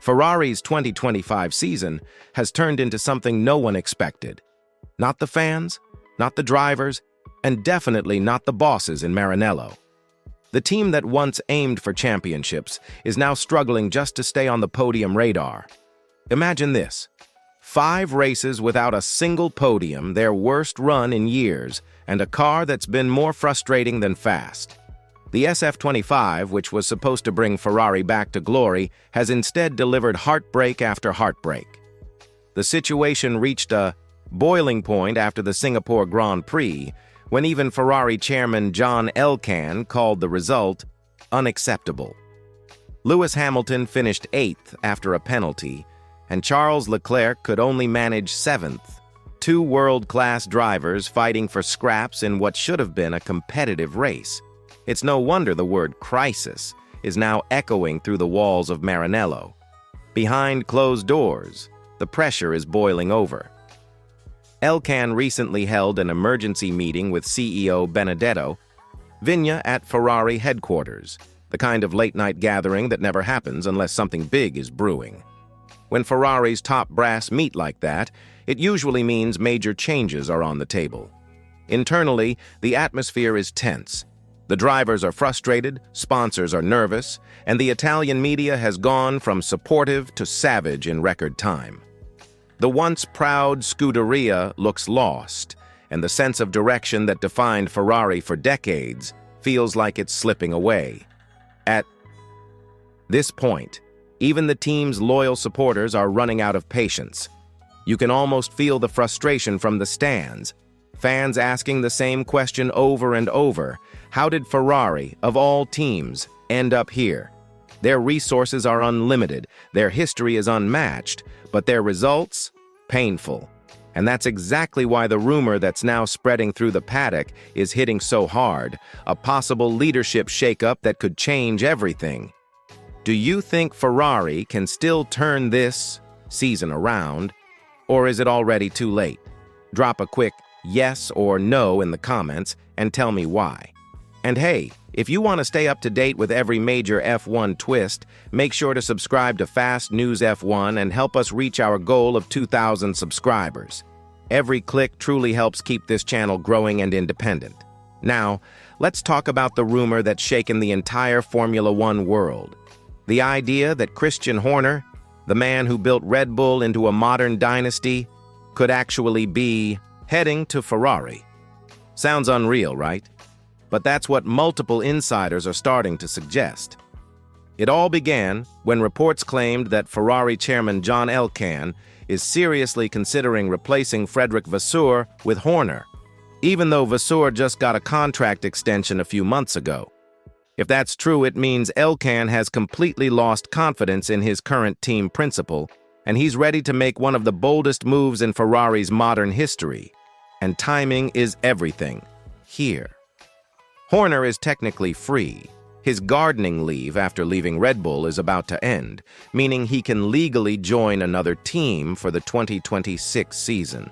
Ferrari's 2025 season has turned into something no one expected. Not the fans, not the drivers, and definitely not the bosses in Maranello. The team that once aimed for championships is now struggling just to stay on the podium radar. Imagine this: 5 races without a single podium, their worst run in years, and a car that's been more frustrating than fast. The SF25, which was supposed to bring Ferrari back to glory, has instead delivered heartbreak after heartbreak. The situation reached a boiling point after the Singapore Grand Prix, when even Ferrari chairman John Elkann called the result unacceptable. Lewis Hamilton finished 8th after a penalty, and Charles Leclerc could only manage 7th. 2 world-class drivers fighting for scraps in what should have been a competitive race. It's no wonder the word crisis is now echoing through the walls of Maranello. Behind closed doors, the pressure is boiling over. Elkann recently held an emergency meeting with CEO Benedetto Vigna at Ferrari headquarters, the kind of late-night gathering that never happens unless something big is brewing. When Ferrari's top brass meet like that, it usually means major changes are on the table. Internally, the atmosphere is tense. The drivers are frustrated, sponsors are nervous, and the Italian media has gone from supportive to savage in record time. The once proud Scuderia looks lost, and the sense of direction that defined Ferrari for decades feels like it's slipping away. At this point, even the team's loyal supporters are running out of patience. You can almost feel the frustration from the stands, fans asking the same question over and over: how did Ferrari, of all teams, end up here? Their resources are unlimited, their history is unmatched, but their results? Painful. And that's exactly why the rumor that's now spreading through the paddock is hitting so hard, a possible leadership shakeup that could change everything. Do you think Ferrari can still turn this season around, or is it already too late? Drop a quick yes or no in the comments and tell me why. And hey, if you want to stay up to date with every major F1 twist, make sure to subscribe to Fast News F1 and help us reach our goal of 2,000 subscribers. Every click truly helps keep this channel growing and independent. Now, let's talk about the rumor that's shaken the entire Formula One world. The idea that Christian Horner, the man who built Red Bull into a modern dynasty, could actually be heading to Ferrari. Sounds unreal, right? But that's what multiple insiders are starting to suggest. It all began when reports claimed that Ferrari chairman John Elkann is seriously considering replacing Frederick Vasseur with Horner, even though Vasseur just got a contract extension a few months ago. If that's true, it means Elkann has completely lost confidence in his current team principal, and he's ready to make one of the boldest moves in Ferrari's modern history. And timing is everything. Here. Horner is technically free. His gardening leave after leaving Red Bull is about to end, meaning he can legally join another team for the 2026 season.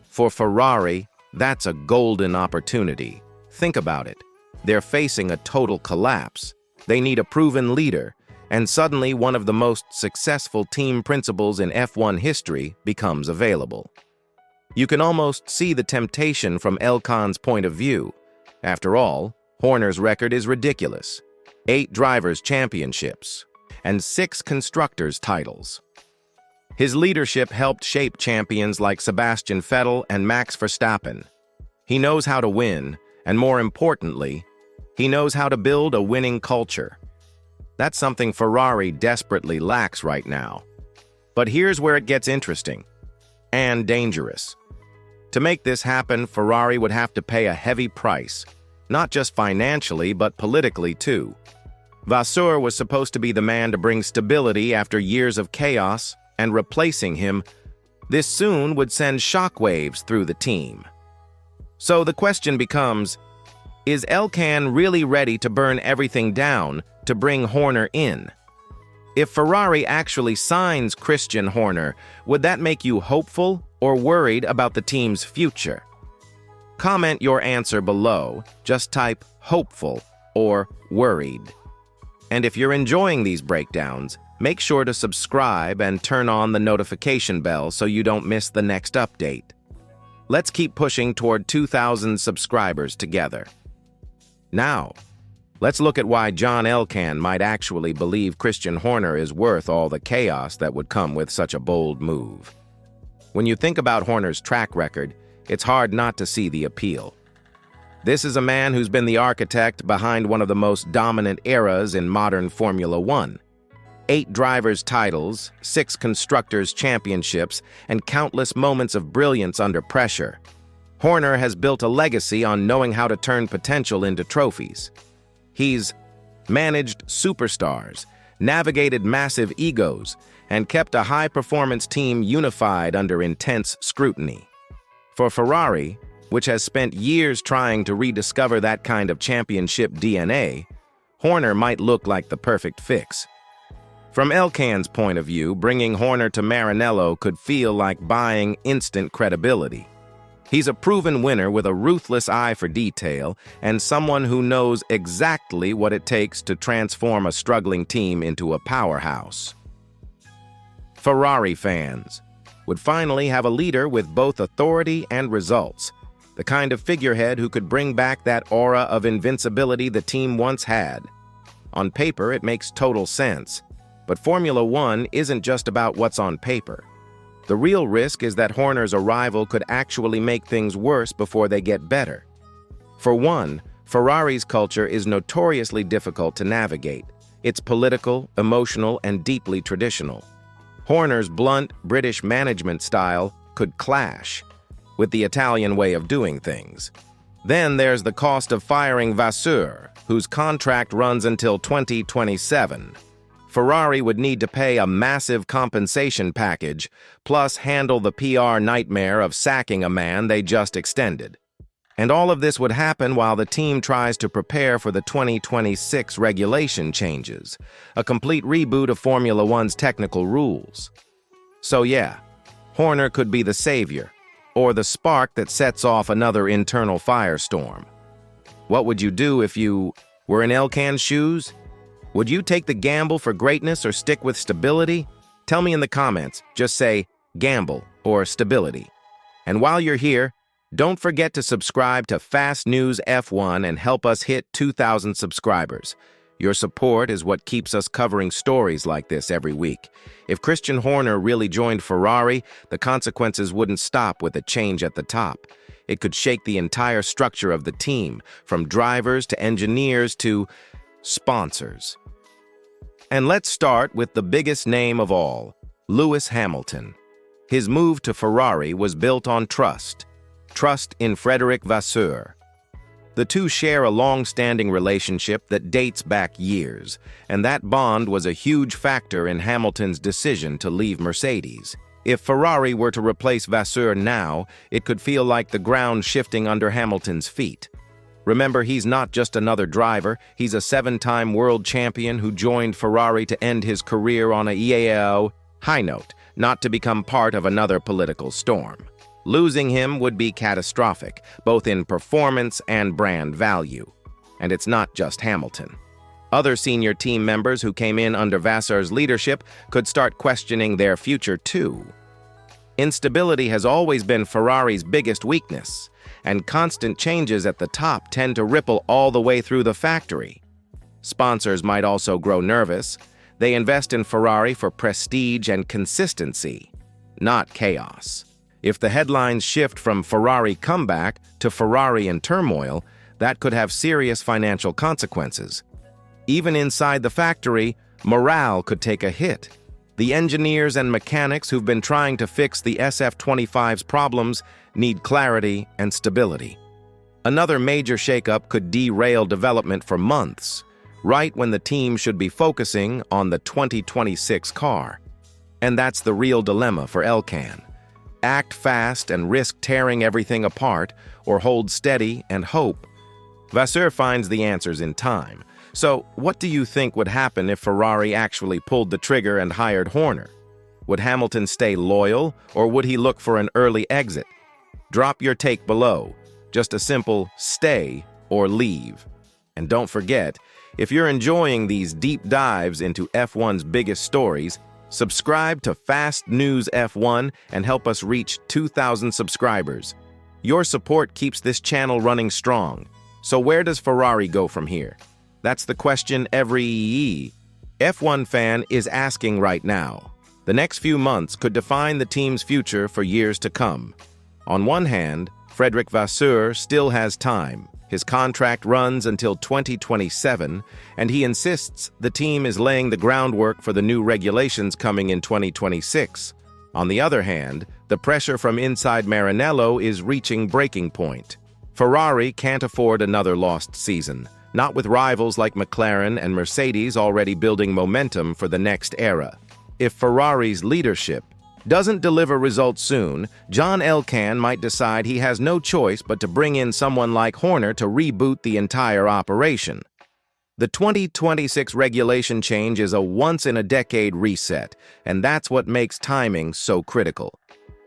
For Ferrari, that's a golden opportunity. Think about it. They're facing a total collapse. They need a proven leader, and suddenly one of the most successful team principals in F1 history becomes available. You can almost see the temptation from Elkann's point of view. After all, Horner's record is ridiculous: 8 drivers' championships and 6 constructors' titles. His leadership helped shape champions like Sebastian Vettel and Max Verstappen. He knows how to win, and more importantly, he knows how to build a winning culture. That's something Ferrari desperately lacks right now. But here's where it gets interesting and dangerous. To make this happen, Ferrari would have to pay a heavy price, not just financially, but politically too. Vasseur was supposed to be the man to bring stability after years of chaos, and replacing him this soon would send shockwaves through the team. So the question becomes, is Elkann really ready to burn everything down to bring Horner in? If Ferrari actually signs Christian Horner, would that make you hopeful or worried about the team's future? Comment your answer below. Just type hopeful or worried. And if you're enjoying these breakdowns, make sure to subscribe and turn on the notification bell so you don't miss the next update. Let's keep pushing toward 2,000 subscribers together. Now, let's look at why John Elkann might actually believe Christian Horner is worth all the chaos that would come with such a bold move. When you think about Horner's track record, it's hard not to see the appeal. This is a man who's been the architect behind one of the most dominant eras in modern Formula One. 8 drivers' titles, 6 constructors' championships, and countless moments of brilliance under pressure. Horner has built a legacy on knowing how to turn potential into trophies. He's managed superstars, navigated massive egos, and kept a high-performance team unified under intense scrutiny. For Ferrari, which has spent years trying to rediscover that kind of championship DNA, Horner might look like the perfect fix. From Elkann's point of view, bringing Horner to Maranello could feel like buying instant credibility. He's a proven winner with a ruthless eye for detail and someone who knows exactly what it takes to transform a struggling team into a powerhouse. Ferrari fans would finally have a leader with both authority and results, the kind of figurehead who could bring back that aura of invincibility the team once had. On paper, it makes total sense. But Formula One isn't just about what's on paper. The real risk is that Horner's arrival could actually make things worse before they get better. For one, Ferrari's culture is notoriously difficult to navigate. It's political, emotional, and deeply traditional. Horner's blunt, British management style could clash with the Italian way of doing things. Then there's the cost of firing Vasseur, whose contract runs until 2027. Ferrari would need to pay a massive compensation package, plus handle the PR nightmare of sacking a man they just extended. And all of this would happen while the team tries to prepare for the 2026 regulation changes, a complete reboot of Formula One's technical rules. So yeah, Horner could be the savior, or the spark that sets off another internal firestorm. What would you do if you were in Elkann's shoes? Would you take the gamble for greatness or stick with stability? Tell me in the comments. Just say gamble or stability. And while you're here, don't forget to subscribe to Fast News F1 and help us hit 2,000 subscribers. Your support is what keeps us covering stories like this every week. If Christian Horner really joined Ferrari, the consequences wouldn't stop with a change at the top. It could shake the entire structure of the team, from drivers to engineers to sponsors. And let's start with the biggest name of all, Lewis Hamilton. His move to Ferrari was built on trust in Frédéric Vasseur. The two share a long-standing relationship that dates back years, and that bond was a huge factor in Hamilton's decision to leave Mercedes. If Ferrari were to replace Vasseur now, it could feel like the ground shifting under Hamilton's feet. Remember, he's not just another driver, he's a 7-time world champion who joined Ferrari to end his career on a EAO high note, not to become part of another political storm. Losing him would be catastrophic, both in performance and brand value. And it's not just Hamilton. Other senior team members who came in under Vasseur's leadership could start questioning their future too. Instability has always been Ferrari's biggest weakness, and constant changes at the top tend to ripple all the way through the factory. Sponsors might also grow nervous. They invest in Ferrari for prestige and consistency, not chaos. If the headlines shift from Ferrari comeback to Ferrari in turmoil, that could have serious financial consequences. Even inside the factory, morale could take a hit. The engineers and mechanics who've been trying to fix the SF25's problems need clarity and stability. Another major shakeup could derail development for months, right when the team should be focusing on the 2026 car. And that's the real dilemma for Elkann. Act fast and risk tearing everything apart, or hold steady and hope. Vasseur finds the answers in time. So, what do you think would happen if Ferrari actually pulled the trigger and hired Horner? Would Hamilton stay loyal, or would he look for an early exit? Drop your take below. Just a simple stay or leave. And don't forget, If you're enjoying these deep dives into F1's biggest stories, subscribe to Fast News F1 and help us reach 2,000 subscribers. Your support keeps this channel running strong. So where does Ferrari go from here? That's the question every F1 fan is asking right now. The next few months could define the team's future for years to come. On one hand, Frederic Vasseur still has time. His contract runs until 2027, and he insists the team is laying the groundwork for the new regulations coming in 2026. On the other hand, the pressure from inside Maranello is reaching breaking point. Ferrari can't afford another lost season, not with rivals like McLaren and Mercedes already building momentum for the next era. If Ferrari's leadership doesn't deliver results soon, John Elkann might decide he has no choice but to bring in someone like Horner to reboot the entire operation. The 2026 regulation change is a once-in-a-decade reset, and that's what makes timing so critical.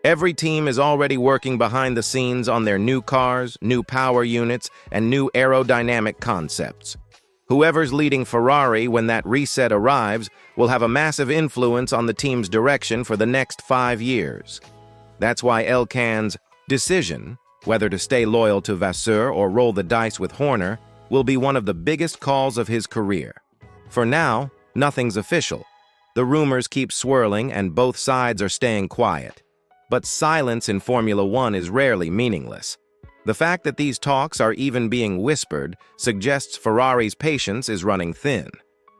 Every team is already working behind the scenes on their new cars, new power units, and new aerodynamic concepts. Whoever's leading Ferrari when that reset arrives will have a massive influence on the team's direction for the next 5 years. That's why Elkann's decision, whether to stay loyal to Vasseur or roll the dice with Horner, will be one of the biggest calls of his career. For now, nothing's official. The rumors keep swirling and both sides are staying quiet. But silence in Formula One is rarely meaningless. The fact that these talks are even being whispered suggests Ferrari's patience is running thin.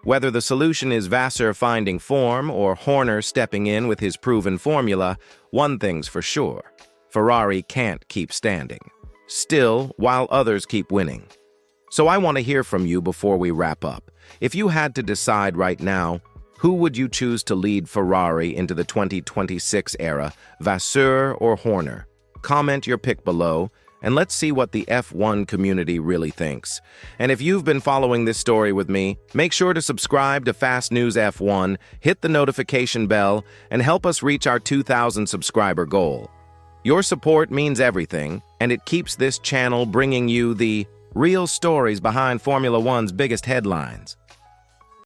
Whether the solution is Vasseur finding form or Horner stepping in with his proven formula, one thing's for sure: Ferrari can't keep standing still while others keep winning. So I want to hear from you before we wrap up. If you had to decide right now, who would you choose to lead Ferrari into the 2026 era, Vasseur or Horner? Comment your pick below, and let's see what the F1 community really thinks. And if you've been following this story with me, make sure to subscribe to Fast News F1, hit the notification bell, and help us reach our 2,000 subscriber goal. Your support means everything, and it keeps this channel bringing you the real stories behind Formula One's biggest headlines.